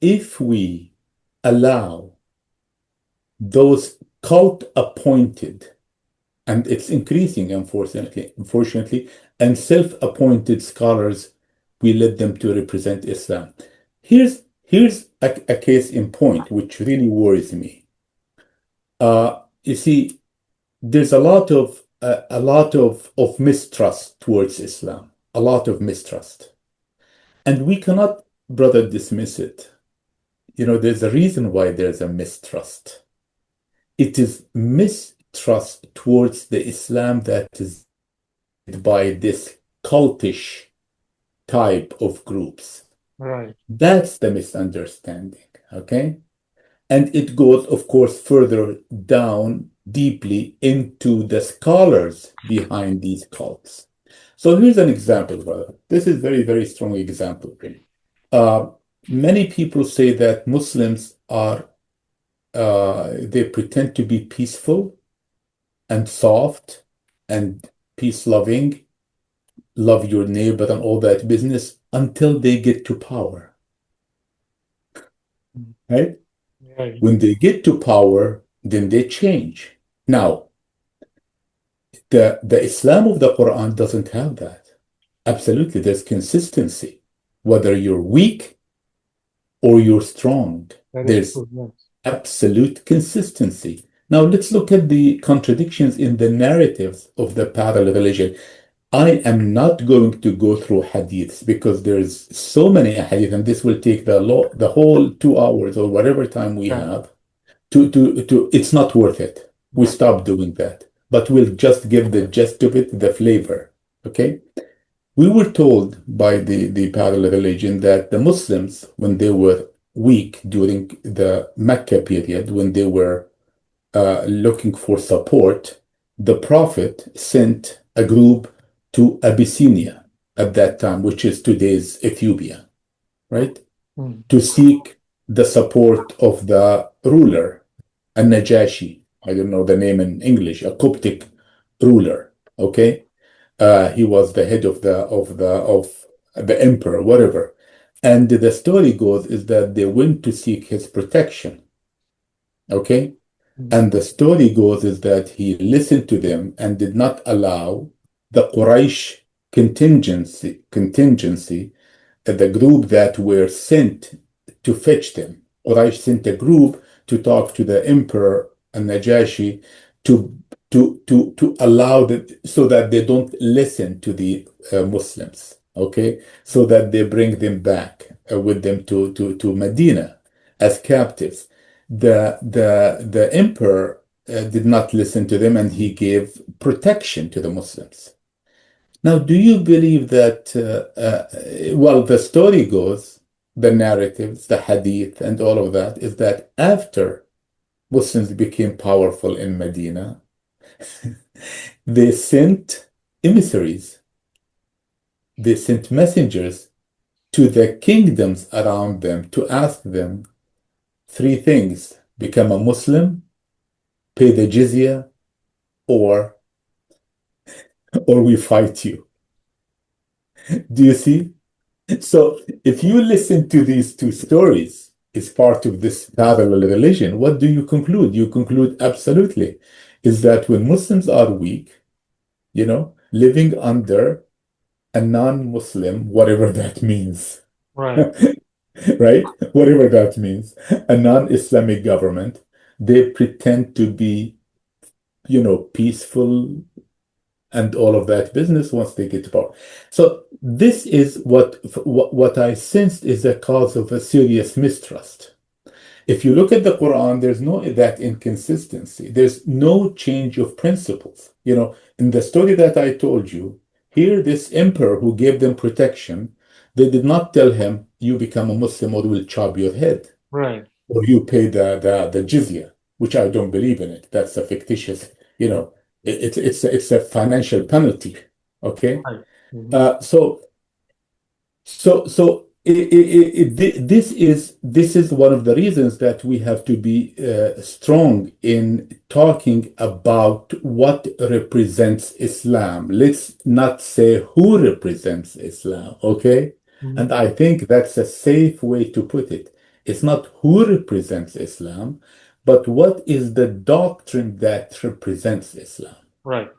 if we allow those cult appointed, and it's increasing, unfortunately, and self-appointed scholars, we let them to represent Islam. Here's a case in point, which really worries me. You see, there's a lot of mistrust towards Islam, a lot of mistrust, and we cannot, brother, dismiss it. There's a reason why there's a mistrust. It is mistrust towards the Islam that is by this cultish type of groups. Right. That's the misunderstanding, okay? And it goes, of course, further down deeply into the scholars behind these cults. So here's an example, brother. This is very, very strong example, really. Uh, Many people say that Muslims they pretend to be peaceful and soft and peace-loving, love your neighbor and all that business until they get to power, right? Right. When they get to power, then they change. Now, the Islam of the Quran doesn't have that. Absolutely, there's consistency. Whether you're weak or you're strong, That is there's true. Yes. absolute consistency. Now, let's look at the contradictions in the narratives of the parallel religion. I am not going to go through hadiths because there's so many hadith, and this will take the whole 2 hours or whatever time we Yeah. have. It's not worth it. We Right. stop doing that. But we'll just give the gist of it, the flavor. Okay? We were told by the parallel religion that the Muslims, when they were weak during the Mecca period, when they were looking for support, the Prophet sent a group to Abyssinia at that time, which is today's Ethiopia, right? Mm. To seek the support of the ruler, a Najashi. I don't know the name in English, a Coptic ruler. Okay, he was the head of the emperor, whatever. And the story goes is that they went to seek his protection. Okay, Mm. and the story goes is that he listened to them and did not allow the Quraysh contingency, the group that were sent to fetch them. Quraysh sent a group to talk to the emperor and Najashi to to allow that so that they don't listen to the Muslims, okay? So that they bring them back with them to Medina as captives. The emperor did not listen to them, and he gave protection to the Muslims. Now, do you believe that, well, the story goes, the narratives, the hadith, and all of that, is that after Muslims became powerful in Medina, they sent emissaries, they sent messengers to the kingdoms around them to ask them three things: become a Muslim, pay the jizya, or we fight you. Do you see? So if you listen to these two stories as part of this parallel religion, what do you conclude? You conclude absolutely is that when Muslims are weak, living under a non-Muslim, whatever that means, Right. right? Whatever that means, a non-Islamic government, they pretend to be, peaceful and all of that business once they get to power. So this is what I sensed is a cause of a serious mistrust. If you look at the Quran, there's no that inconsistency. There's no change of principles. In the story that I told you, here this emperor who gave them protection, they did not tell him, you become a Muslim or we'll chop your head, Right. or you pay the jizya, which I don't believe in it. That's a fictitious, it's a financial penalty. Okay. Right. Hmm. So this is one of the reasons that we have to be strong in talking about what represents Islam. Let's not say who represents Islam, okay? Hmm. And I think that's a safe way to put it. It's not who represents Islam, but what is the doctrine that represents Islam. Right.